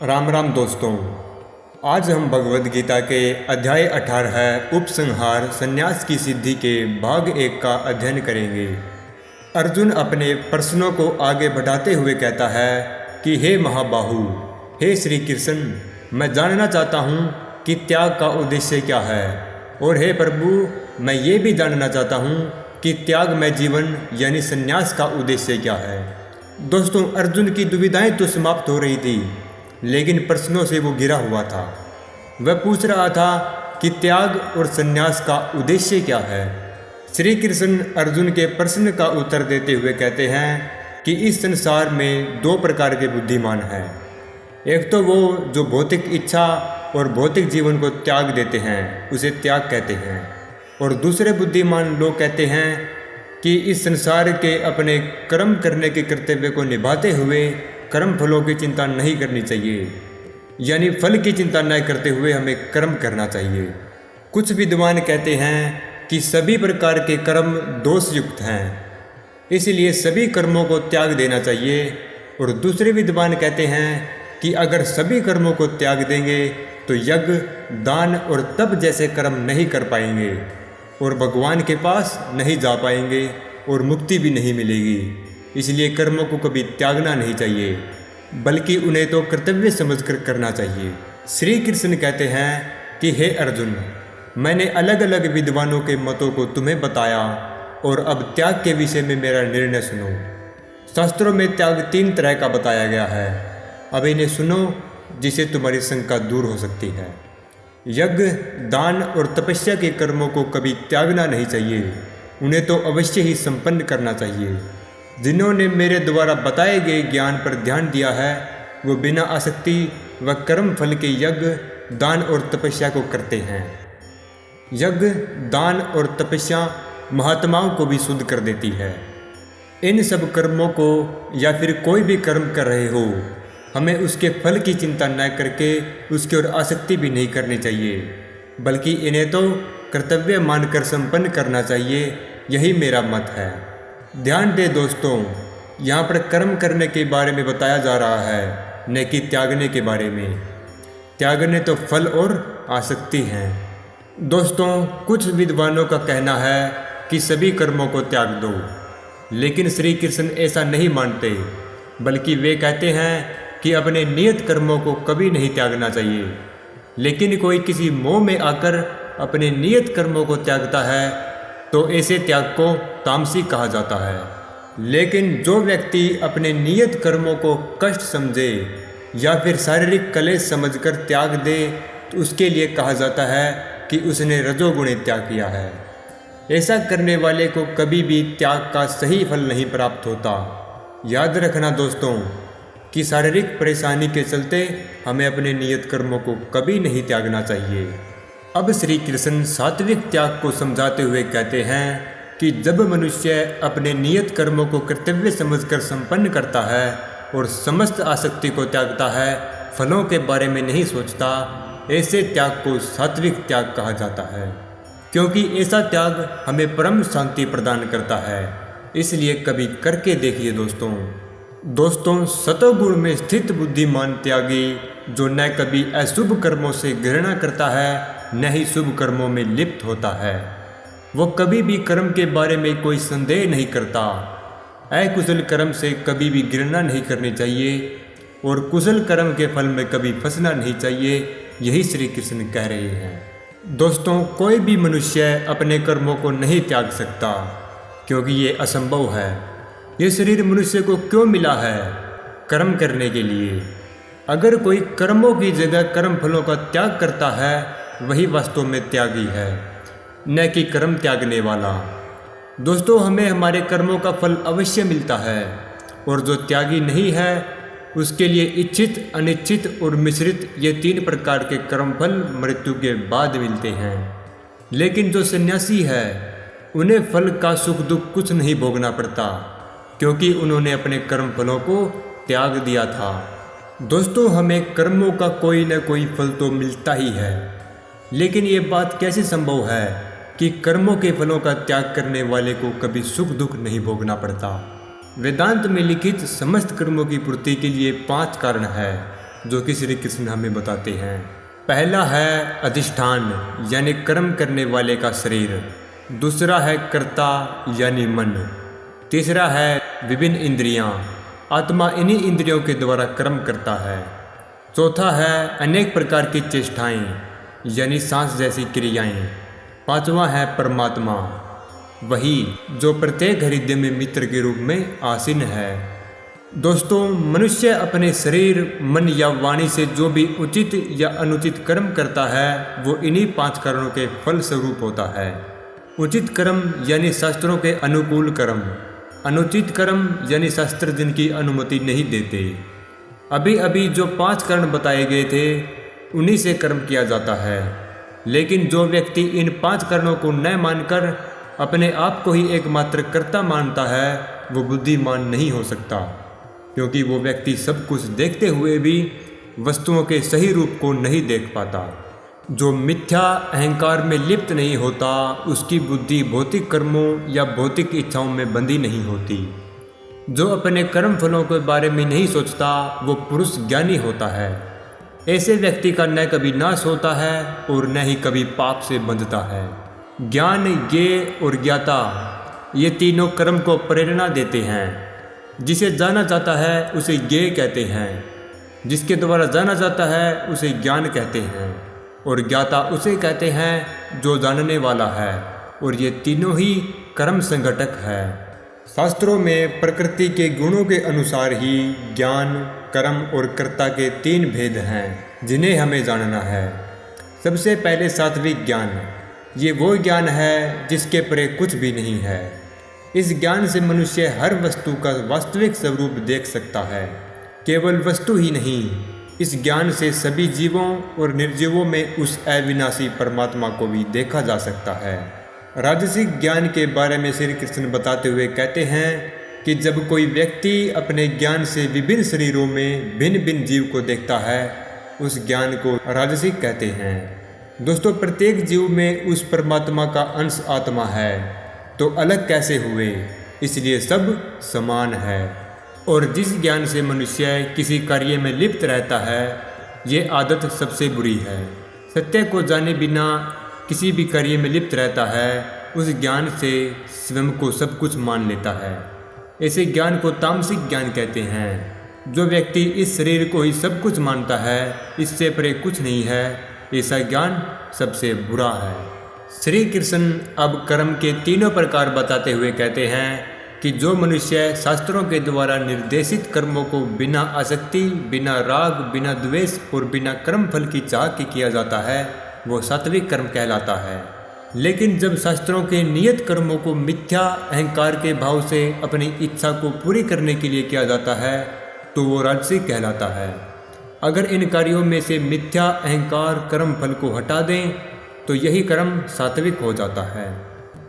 राम राम दोस्तों। आज हम भगवद गीता के अध्याय 18 उपसंहार संन्यास की सिद्धि के भाग 1 का अध्ययन करेंगे। अर्जुन अपने प्रश्नों को आगे बढ़ाते हुए कहता है कि हे महाबाहु, हे श्री कृष्ण, मैं जानना चाहता हूँ कि त्याग का उद्देश्य क्या है, और हे प्रभु, मैं ये भी जानना चाहता हूँ कि त्याग में जीवन यानी संन्यास का उद्देश्य क्या है। दोस्तों, अर्जुन की दुविधाएं तो समाप्त हो रही थी, लेकिन प्रश्नों से वो घिरा हुआ था। वह पूछ रहा था कि त्याग और संन्यास का उद्देश्य क्या है। श्री कृष्ण अर्जुन के प्रश्न का उत्तर देते हुए कहते हैं कि इस संसार में 2 प्रकार के बुद्धिमान हैं। एक तो वो जो भौतिक इच्छा और भौतिक जीवन को त्याग देते हैं, उसे त्याग कहते हैं, और दूसरे बुद्धिमान लोग कहते हैं कि इस संसार के अपने कर्म करने के कर्तव्य को निभाते हुए कर्म फलों की चिंता नहीं करनी चाहिए, यानी फल की चिंता न करते हुए हमें कर्म करना चाहिए। कुछ विद्वान कहते हैं कि सभी प्रकार के कर्म दोषयुक्त हैं, इसलिए सभी कर्मों को त्याग देना चाहिए, और दूसरे विद्वान कहते हैं कि अगर सभी कर्मों को त्याग देंगे तो यज्ञ, दान और तप जैसे कर्म नहीं कर पाएंगे, और भगवान के पास नहीं जा पाएंगे, और मुक्ति भी नहीं मिलेगी। इसलिए कर्मों को कभी त्यागना नहीं चाहिए, बल्कि उन्हें तो कर्तव्य समझकर करना चाहिए। श्री कृष्ण कहते हैं कि हे अर्जुन, मैंने अलग अलग विद्वानों के मतों को तुम्हें बताया, और अब त्याग के विषय में मेरा निर्णय सुनो। शास्त्रों में त्याग 3 तरह का बताया गया है। अब इन्हें सुनो, जिससे तुम्हारी शंका दूर हो सकती है। यज्ञ, दान और तपस्या के कर्मों को कभी त्यागना नहीं चाहिए, उन्हें तो अवश्य ही संपन्न करना चाहिए। जिन्होंने मेरे द्वारा बताए गए ज्ञान पर ध्यान दिया है, वो बिना आसक्ति व कर्म फल के यज्ञ, दान और तपस्या को करते हैं। यज्ञ, दान और तपस्या महात्माओं को भी शुद्ध कर देती है। इन सब कर्मों को या फिर कोई भी कर्म कर रहे हो, हमें उसके फल की चिंता न करके उसकी ओर आसक्ति भी नहीं करनी चाहिए, बल्कि इन्हें तो कर्तव्य मानकर संपन्न करना चाहिए। यही मेरा मत है। ध्यान दे दोस्तों, यहाँ पर कर्म करने के बारे में बताया जा रहा है, न कि त्यागने के बारे में। त्यागने तो फल और आसक्ति हैं। दोस्तों, कुछ विद्वानों का कहना है कि सभी कर्मों को त्याग दो, लेकिन श्री कृष्ण ऐसा नहीं मानते, बल्कि वे कहते हैं कि अपने नियत कर्मों को कभी नहीं त्यागना चाहिए। लेकिन कोई किसी मोह में आकर अपने नियत कर्मों को त्यागता है तो ऐसे त्याग को तामसिक कहा जाता है। लेकिन जो व्यक्ति अपने नियत कर्मों को कष्ट समझे या फिर शारीरिक क्लेश समझकर त्याग दे, तो उसके लिए कहा जाता है कि उसने रजोगुणी त्याग किया है। ऐसा करने वाले को कभी भी त्याग का सही फल नहीं प्राप्त होता। याद रखना दोस्तों कि शारीरिक परेशानी के चलते हमें अपने नियत कर्मों को कभी नहीं त्यागना चाहिए। अब श्री कृष्ण सात्विक त्याग को समझाते हुए कहते हैं कि जब मनुष्य अपने नियत कर्मों को कर्तव्य समझकर संपन्न करता है और समस्त आसक्ति को त्यागता है, फलों के बारे में नहीं सोचता, ऐसे त्याग को सात्विक त्याग कहा जाता है, क्योंकि ऐसा त्याग हमें परम शांति प्रदान करता है। इसलिए कभी करके देखिए दोस्तों, सतोगुण में स्थित बुद्धिमान त्यागी, जो न कभी अशुभ कर्मों से घृणा करता है, न ही शुभ कर्मों में लिप्त होता है, वो कभी भी कर्म के बारे में कोई संदेह नहीं करता। अकुशल कर्म से कभी भी घृणा नहीं करनी चाहिए, और कुशल कर्म के फल में कभी फंसना नहीं चाहिए। यही श्री कृष्ण कह रहे हैं। दोस्तों, कोई भी मनुष्य अपने कर्मों को नहीं त्याग सकता, क्योंकि ये असंभव है। ये शरीर मनुष्य को क्यों मिला है? कर्म करने के लिए। अगर कोई कर्मों की जगह कर्म फलों का त्याग करता है, वही वास्तव में त्यागी है, न कि कर्म त्यागने वाला। दोस्तों, हमें हमारे कर्मों का फल अवश्य मिलता है, और जो त्यागी नहीं है उसके लिए इच्छित, अनिच्छित और मिश्रित ये 3 प्रकार के कर्मफल मृत्यु के बाद मिलते हैं। लेकिन जो सन्यासी है, उन्हें फल का सुख दुख कुछ नहीं भोगना पड़ता, क्योंकि उन्होंने अपने कर्म फलों को त्याग दिया था। दोस्तों, हमें कर्मों का कोई न कोई फल तो मिलता ही है, लेकिन ये बात कैसे संभव है कि कर्मों के फलों का त्याग करने वाले को कभी सुख दुख नहीं भोगना पड़ता? वेदांत में लिखित समस्त कर्मों की पूर्ति के लिए 5 कारण है। जो कि श्री कृष्ण हमें बताते हैं। पहला है अधिष्ठान यानी कर्म करने वाले का शरीर, दूसरा है कर्ता यानी मन, तीसरा है विभिन्न इंद्रियां, आत्मा इन्हीं इंद्रियों के द्वारा कर्म करता है, चौथा है अनेक प्रकार की चेष्टाएं यानी सांस जैसी क्रियाएं, पांचवा है परमात्मा, वही जो प्रत्येक हृदय में मित्र के रूप में आसीन है। दोस्तों, मनुष्य अपने शरीर, मन या वाणी से जो भी उचित या अनुचित कर्म करता है वो इन्हीं 5 कारणों के फल स्वरूप होता है। उचित कर्म यानी शास्त्रों के अनुकूल कर्म, अनुचित कर्म यानी शास्त्र जिनकी अनुमति नहीं देते। अभी अभी जो 5 कारण बताए गए थे उन्हीं से कर्म किया जाता है, लेकिन जो व्यक्ति इन 5 कारणों को न मानकर अपने आप को ही एकमात्र कर्ता मानता है वो बुद्धिमान नहीं हो सकता, क्योंकि वो व्यक्ति सब कुछ देखते हुए भी वस्तुओं के सही रूप को नहीं देख पाता। जो मिथ्या अहंकार में लिप्त नहीं होता उसकी बुद्धि भौतिक कर्मों या भौतिक इच्छाओं में बंधी नहीं होती। जो अपने कर्म फलों के बारे में नहीं सोचता वो पुरुष ज्ञानी होता है। ऐसे व्यक्ति का न कभी नाश होता है और न ही कभी पाप से बंधता है। ज्ञान, ज्ञेय और ज्ञाता ये तीनों कर्म को प्रेरणा देते हैं। जिसे जाना जाता है उसे ज्ञेय कहते हैं, जिसके द्वारा जाना जाता है उसे ज्ञान कहते हैं, और ज्ञाता उसे कहते हैं जो जानने वाला है, और ये तीनों ही कर्म संघटक है। शास्त्रों में प्रकृति के गुणों के अनुसार ही ज्ञान, कर्म और कर्ता के 3 भेद हैं जिन्हें हमें जानना है। सबसे पहले सात्विक ज्ञान, ये वो ज्ञान है जिसके परे कुछ भी नहीं है। इस ज्ञान से मनुष्य हर वस्तु का वास्तविक स्वरूप देख सकता है। केवल वस्तु ही नहीं, इस ज्ञान से सभी जीवों और निर्जीवों में उस अविनाशी परमात्मा को भी देखा जा सकता है। राजसिक ज्ञान के बारे में श्री कृष्ण बताते हुए कहते हैं कि जब कोई व्यक्ति अपने ज्ञान से विभिन्न शरीरों में भिन्न भिन्न जीव को देखता है उस ज्ञान को राजसिक कहते हैं। दोस्तों, प्रत्येक जीव में उस परमात्मा का अंश आत्मा है, तो अलग कैसे हुए? इसलिए सब समान है। और जिस ज्ञान से मनुष्य किसी कार्य में लिप्त रहता है ये आदत सबसे बुरी है। सत्य को जाने बिना किसी भी कार्य में लिप्त रहता है, उस ज्ञान से स्वयं को सब कुछ मान लेता है। ऐसे ज्ञान को तामसिक ज्ञान कहते हैं। जो व्यक्ति इस शरीर को ही सब कुछ मानता है, इससे परे कुछ नहीं है, ऐसा ज्ञान सबसे बुरा है। श्री कृष्ण अब कर्म के 3 प्रकार बताते हुए कहते हैं कि जो मनुष्य शास्त्रों के द्वारा निर्देशित कर्मों को बिना आसक्ति, बिना राग, बिना द्वेष और बिना कर्म फल की चाह के किया जाता है वो सात्विक कर्म कहलाता है। लेकिन जब शास्त्रों के नियत कर्मों को मिथ्या अहंकार के भाव से अपनी इच्छा को पूरी करने के लिए किया जाता है तो वो राजसिक कहलाता है। अगर इन कार्यों में से मिथ्या अहंकार कर्म फल को हटा दें तो यही कर्म सात्विक हो जाता है।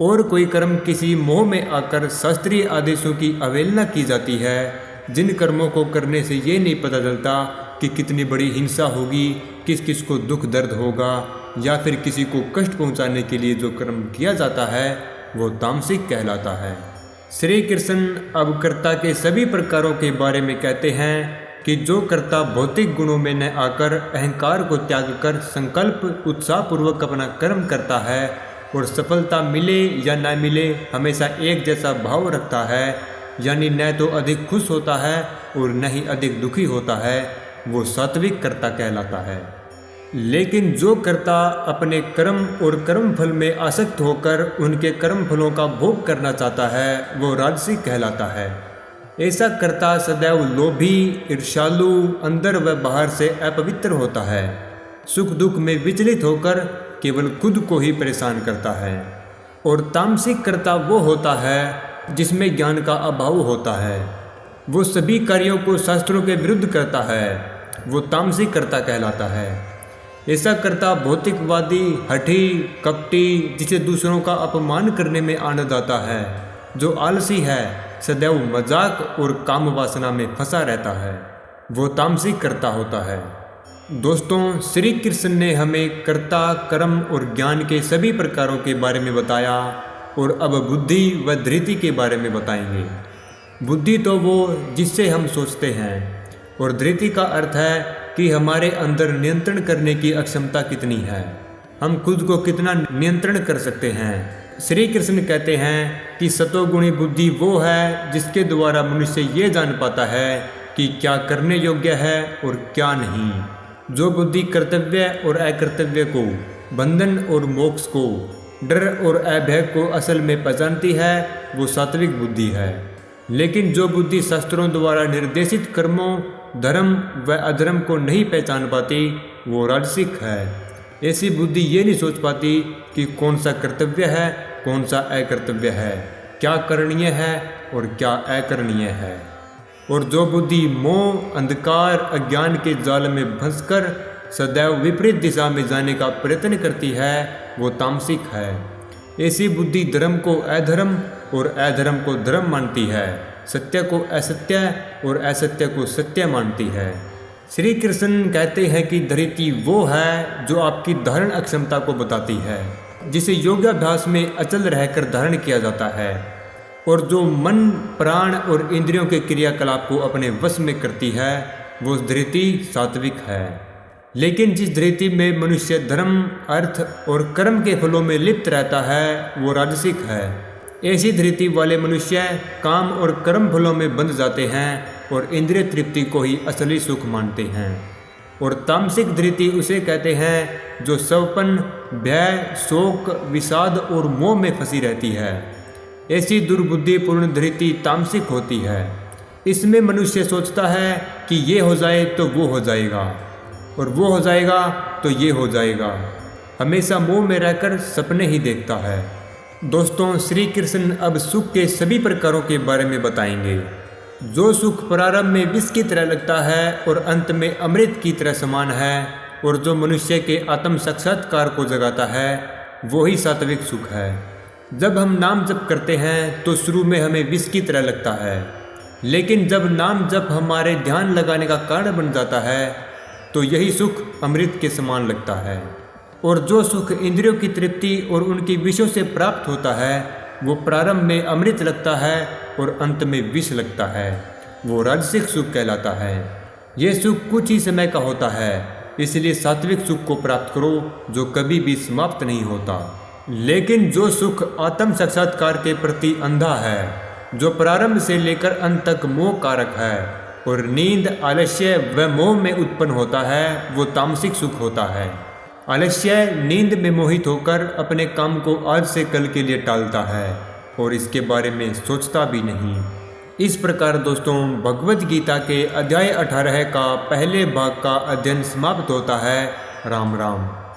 और कोई कर्म किसी मोह में आकर शास्त्रीय आदेशों की अवहेलना की जाती है, जिन कर्मों को करने से ये नहीं पता चलता कि कितनी बड़ी हिंसा होगी, किस किस को दुख दर्द होगा, या फिर किसी को कष्ट पहुंचाने के लिए जो कर्म किया जाता है वो तामसिक कहलाता है। श्री कृष्ण अब कर्ता के सभी प्रकारों के बारे में कहते हैं कि जो कर्ता भौतिक गुणों में न आकर अहंकार को त्याग कर संकल्प उत्साहपूर्वक अपना कर्म करता है और सफलता मिले या न मिले हमेशा एक जैसा भाव रखता है, यानी न तो अधिक खुश होता है और न ही अधिक दुखी होता है, वो सात्विक कर्ता कहलाता है। लेकिन जो कर्ता अपने कर्म और कर्म फल में आसक्त होकर उनके कर्म फलों का भोग करना चाहता है वो राजसिक कहलाता है। ऐसा कर्ता सदैव लोभी, ईर्ष्यालु, अंदर व बाहर से अपवित्र होता है। सुख दुख में विचलित होकर केवल खुद को ही परेशान करता है। और तामसिक कर्ता वो होता है जिसमें ज्ञान का अभाव होता है। वो सभी कार्यों को शास्त्रों के विरुद्ध करता है, वो तामसिक कर्ता कहलाता है। ऐसा कर्ता भौतिकवादी, हठी, कपटी, जिसे दूसरों का अपमान करने में आनंद आता है, जो आलसी है, सदैव मजाक और काम वासना में फंसा रहता है, वो तामसिक कर्ता होता है। दोस्तों, श्री कृष्ण ने हमें कर्ता, कर्म और ज्ञान के सभी प्रकारों के बारे में बताया और अब बुद्धि व धृति के बारे में बताएंगे। बुद्धि तो वो जिससे हम सोचते हैं और धृति का अर्थ है कि हमारे अंदर नियंत्रण करने की अक्षमता कितनी है, हम खुद को कितना नियंत्रण कर सकते हैं। श्री कृष्ण कहते हैं कि सतोगुणी बुद्धि वो है जिसके द्वारा मनुष्य ये जान पाता है कि क्या करने योग्य है और क्या नहीं। जो बुद्धि कर्तव्य और अकर्तव्य को, बंधन और मोक्ष को, डर और अभय को असल में पहचानती है, वो सात्विक बुद्धि है। लेकिन जो बुद्धि शास्त्रों द्वारा निर्देशित कर्मों, धर्म व अधर्म को नहीं पहचान पाती, वो राजसिक है। ऐसी बुद्धि ये नहीं सोच पाती कि कौन सा कर्तव्य है, कौन सा अकर्तव्य है, क्या करणीय है और क्या अकरणीय है। और जो बुद्धि मोह, अंधकार, अज्ञान के जाल में फंसकर सदैव विपरीत दिशा में जाने का प्रयत्न करती है, वो तामसिक है। ऐसी बुद्धि धर्म को अधर्म और अधर्म को धर्म मानती है, सत्य को असत्य और असत्य को सत्य मानती है। श्री कृष्ण कहते हैं कि धरित्री वो है जो आपकी धारण अक्षमता को बताती है, जिसे योगाभ्यास में अचल रहकर धारण किया जाता है, और जो मन, प्राण और इंद्रियों के क्रियाकलाप को अपने वश में करती है, वो धरित्री सात्विक है। लेकिन जिस धरित्री में मनुष्य धर्म, अर्थ और कर्म के फलों में लिप्त रहता है, वो राजसिक है। ऐसी धरित्री वाले मनुष्य काम और कर्म फलों में बंध जाते हैं और इंद्रिय तृप्ति को ही असली सुख मानते हैं। और तामसिक धरित्री उसे कहते हैं जो स्वपन, भय, शोक, विषाद और मोह में फंसी रहती है। ऐसी दुर्बुद्धिपूर्ण धरित्री तामसिक होती है। इसमें मनुष्य सोचता है कि ये हो जाए तो वो हो जाएगा, और वो हो जाएगा तो ये हो जाएगा। हमेशा मोह में रहकर सपने ही देखता है। दोस्तों, श्री कृष्ण अब सुख के सभी प्रकारों के बारे में बताएंगे। जो सुख प्रारंभ में विष की तरह लगता है और अंत में अमृत की तरह समान है, और जो मनुष्य के आत्म साक्षात्कार को जगाता है, वो ही सात्विक सुख है। जब हम नाम जप करते हैं तो शुरू में हमें विष की तरह लगता है, लेकिन जब नाम जप हमारे ध्यान लगाने का कारण बन जाता है तो यही सुख अमृत के समान लगता है। और जो सुख इंद्रियों की तृप्ति और उनकी विषयों से प्राप्त होता है, वो प्रारंभ में अमृत लगता है और अंत में विष लगता है। वो राजसिक सुख कहलाता है। ये सुख कुछ ही समय का होता है, इसलिए सात्विक सुख को प्राप्त करो जो कभी भी समाप्त नहीं होता। लेकिन जो सुख आत्म साक्षात्कार के प्रति अंधा है, जो प्रारंभ से लेकर अंत तक मोह कारक है और नींद, आलस्य व मोह में उत्पन्न होता है, वो तामसिक सुख होता है। आलस्य नींद में मोहित होकर अपने काम को आज से कल के लिए टालता है और इसके बारे में सोचता भी नहीं। इस प्रकार दोस्तों, भगवद गीता के अध्याय 18 का पहले भाग का अध्ययन समाप्त होता है। राम राम।